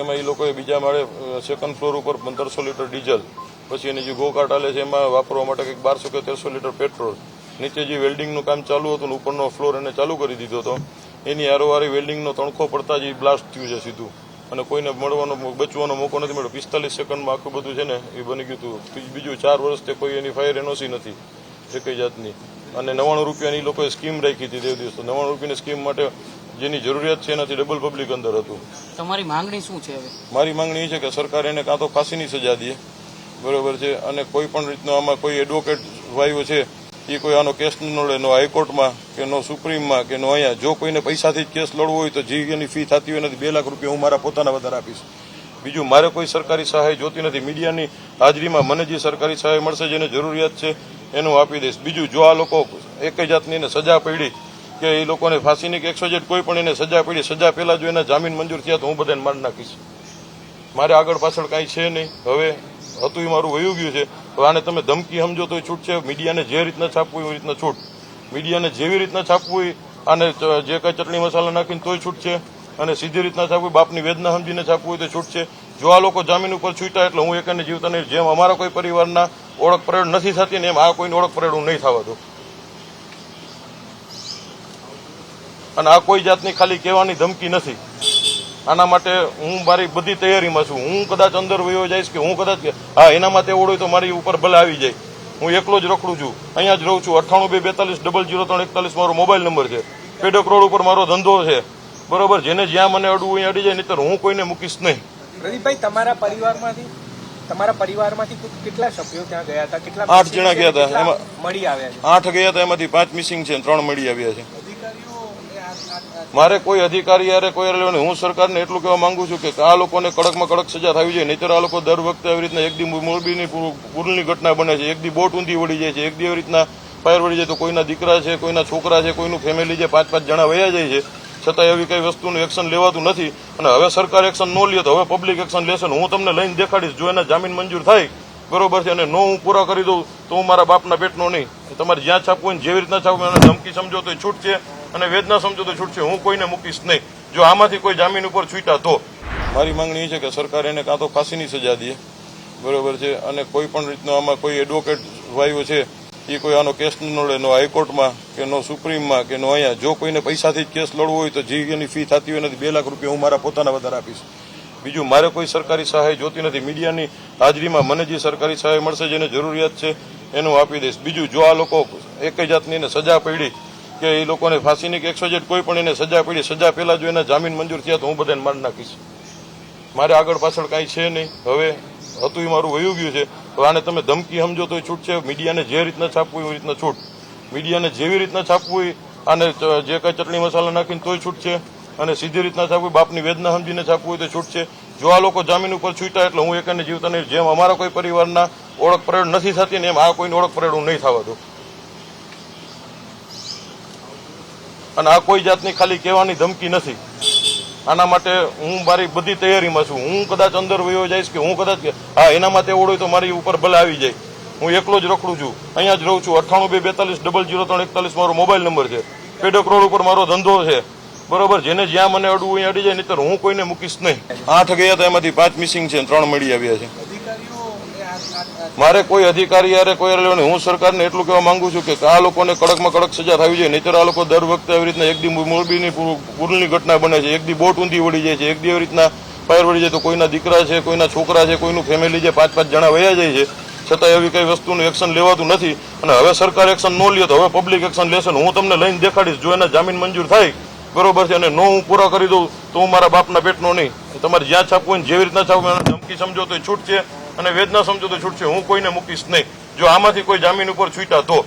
એમાં એ લોકોએ બીજા માળે સેકન્ડ ફ્લોર ઉપર 1500 લીટર ડીઝલ, પછી એની જે ગોકાર્ટ હાલે છે એમાં વાપરવા માટે કંઈક 1200 કે 1300 લીટર પેટ્રોલ, નીચે જે વેલ્ડિંગનું કામ ચાલુ હતું ને ઉપરનો ફ્લોર એને ચાલુ કરી દીધો હતો, એની આરોવારી વેલ્ડિંગનો તણખો પડતા જ એ બ્લાસ્ટ થયું છે સીધું, અને કોઈને બચવાનો મોકો નથી મળ્યો. 45 સેકન્ડમાં આખું બધું છે ને એ બની ગયું હતું. બીજું 4 વર્ષથી કોઈ એની ફાયર એનઓસી નથી એક જાતની, અને 99 રૂપિયાની લોકોએ સ્કીમ રાખી હતી તે દિવસે. 99 રૂપિયાની સ્કીમ માટે જેની જરૂરિયાત છે એનાથી ડબલ પબ્લિક અંદર હતું. તમારી માંગણી શું છે? મારી માંગણી એ છે કે સરકાર એને કાં તો ફાંસીની સજા દે, બરોબર છે, અને કોઈ પણ રીતનો આમાં કોઈ એડવોકેટ ભાઈઓ છે એ કોઈ આનો કેસ ન લડે, નો હાઈકોર્ટમાં કે નો સુપ્રીમમાં કે નો અહીંયા. જો કોઈને પૈસાથી જ કેસ લડવો હોય તો જે એની ફી થતી હોય નથી 2 લાખ રૂપિયા હું મારા પોતાના વધારે આપીશ. બીજું મારે કોઈ સરકારી સહાય જોતી નથી. મીડિયાની હાજરીમાં મને જે સરકારી સહાય મળશે જેને જરૂરિયાત છે એનું આપી દઈશ. બીજું જો આ લોકો એક જાતની એને સજા પડી કે એ લોકોને ફાંસીની કે 100 કોઈ પણ એને સજા પડી, સજા પહેલા જો એના જામીન મંજૂર થયા તો હું બધાને મારી નાખીશ. મારે આગળ પાછળ કાંઈ છે નહીં. હવે હતું એ મારું વયું ગયું છે. તો આને તમે ધમકી સમજો તો છૂટ છે. મીડિયાને જે રીતના છાપવું એવી રીતના છૂટ. મીડિયાને જેવી રીતના છાપવું હોય આને જે કંઈ ચટણી મસાલા નાખીને તોય છૂટ છે, અને સીધી રીતના છાપવું, બાપની વેદના સમજીને છાપવું હોય તો છૂટ છે. જો આ લોકો જામીન ઉપર છૂટ્યા એટલે હું એકને જીવતા નહીં. જેમ અમારા કોઈ પરિવારના ઓળખ પરેડ નથી થતી ને એમ આ કોઈની ઓળખ પરેડ હું નહીં થવા દઉં. અને આ કોઈ જાતની ખાલી કહેવાની ધમકી નથી. આના માટે હું મારી બધી તૈયારીમાં છું. હું કદાચ અંદર વયો જઈશ કે હું કદાચ હા એના માટે ઓળો તો મારી ઉપર ભલે આવી જાય. હું એકલો જ રખડું છું, અહીંયા જ રહું છું. 98 2 42 003 41 મારો મોબાઈલ નંબર છે. પેડોક રોડ ઉપર મારો ધંધો છે, બરોબર. જેને જ્યાં મને અડવું અહીંયા અડી જાય, નહીતર હું કોઈને મૂકીશ નહીં. પ્રદીપભાઈ, તમારા પરિવારમાંથી કેટલા સભ્યો ત્યાં ગયા હતા? કેટલા? 8 જણા ગયા હતા. એમાં મળી આવ્યા છે? 8 ગયા હતા, એમાંથી 5 મિસિંગ છે, 3 મળી આવ્યા છે. મારે કોઈ અધિકારી યારે કોઈ લેવાનું. હું સરકારને એટલું કહેવા માંગુ છું કે આ લોકોને કડકમાં કડક સજા થવી જોઈએ. નહીતર આ લોકો દર વખતે આવી રીતના એક દી મોરબીની પૂરની ઘટના બને છે, એક દી બોટ ઊંધી વળી જાય છે, એક દી આવી રીતના ફાયર વળી જાય તો કોઈના દીકરા છે, કોઈના છોકરા છે, કોઈનું ફેમિલી છે, 5-5 જણા વયા જાય છે. છતાં એવી કઈ વસ્તુનું એક્શન લેવાતું નથી. અને હવે સરકાર એક્શન ન લે તો હવે પબ્લિક એક્શન લેશે. હું તમને લઈને દેખાડીશ. જો એના જામીન મંજૂર થાય, બરોબર છે, અને નો હું પૂરા કરી દઉં તો હું મારા બાપના પેટનો નહીં. તમારે જ્યાં છાપવું હોય જેવી રીતના છાપવું, એને ધમકી સમજો તો છૂટ છે, અને વેદના સમજો તો છૂટ છે. હું કોઈને મૂકીશ નહીં. જો આમાંથી કોઈ જામીન ઉપર છૂટ્યા તો મારી માંગણી એ છે કે સરકાર એને કાં તો ફાંસીની સજા દે, બરોબર છે, અને કોઈ પણ રીતનો આમાં કોઈ એડવોકેટ ભાઈઓ છે એ કોઈ આનો કેસ ન લડે, નો હાઈકોર્ટમાં કે નો સુપ્રીમમાં કે નો અહીંયા. જો કોઈને પૈસાથી જ કેસ લડવો હોય તો જે એની ફી થતી હોય નથી 2 લાખ રૂપિયા હું મારા પોતાના વધારે આપીશ. બીજું મારે કોઈ સરકારી સહાય જોતી નથી. મીડિયાની હાજરીમાં મને જે સરકારી સહાય મળશે જેને જરૂરિયાત છે એનું આપી દઈશ. બીજું જો આ લોકો એક જાતની એને સજા પડી કે એ લોકોને ફાંસીની કે 100 કોઈ પણ એને સજા પડી, સજા પહેલા જો એના જામીન મંજૂર થયા તો હું બધાને મારી નાખીશ. મારે આગળ પાછળ કાંઈ છે નહીં. હવે હતું એ મારું વયું ગયું છે. તો આને તમે ધમકી સમજો તો છૂટ છે. મીડિયાને જે રીતના છાપવું એવી રીતના છૂટ. મીડિયાને જેવી રીતના છાપવું હોય આને જે કંઈ ચટણી મસાલા નાખીને તોય છૂટ છે, અને સીધી રીતના છાપવું, બાપની વેદના સમજીને છાપવું હોય તો છૂટ છે. જો આ લોકો જામીન ઉપર છૂટ્યા એટલે હું એકને જીવતા નહીં. જેમ અમારા કોઈ પરિવારના ઓળખ પરેડ નથી થતી ને એમ આ કોઈની ઓળખ પરેડ હું નહીં થવા દઉં. અને આ કોઈ જાતની ખાલી કહેવાની ધમકી નથી. આના માટે હું મારી બધી તૈયારીમાં છું. હું કદાચ અંદર વયો જઈશ કે હું કદાચ હા એના માટે ઓળો તો મારી ઉપર ભલે આવી જાય. હું એકલો જ રખડું છું, અહીંયા જ રહું છું. 98 2 42 003 41 મારો મોબાઈલ નંબર છે. પેડોક રોડ ઉપર મારો ધંધો છે, બરોબર. જેને જ્યાં મને અડવું અહીંયા અડી જાય, નહીતર હું કોઈને મૂકીશ નહીં. 8 ગયા હતા, એમાંથી 5 મિસિંગ છે, 3 મળી આવ્યા છે. મારે કોઈ અધિકારી યારે કોઈ લેવાનું. હું સરકારને એટલું કહેવા માંગુ છું કે આ લોકોને કડકમાં કડક સજા થવી જોઈએ. નહીતર આ લોકો દર વખતે આવી રીતના એક દી મોરબીની પૂરની ઘટના બને છે, એક દી બોટ ઊંધી વળી જાય છે, એક દી આવી રીતના ફાયર વળી જાય તો કોઈના દીકરા છે, કોઈના છોકરા છે, કોઈનું ફેમિલી છે, 5-5 જણા વયા જાય છે. છતાં એવી કઈ વસ્તુનું એક્શન લેવાતું નથી. અને હવે સરકાર એક્શન ન લે તો હવે પબ્લિક એક્શન લેશે. હું તમને લઈને દેખાડીશ. જો એના જામીન મંજૂર થાય, બરોબર છે, અને નો હું પૂરા કરી દઉં તો હું મારા બાપના પેટનો નહીં. તમારે જ્યાં છાપવું હોય જેવી રીતના છાપવું, એને ધમકી સમજો તો છૂટ છે, અને વેદના સમજો તો છૂટ છે. હું કોઈને મૂકીશ નહીં. જો આમાંથી કોઈ જામીન ઉપર છૂટ્યા તો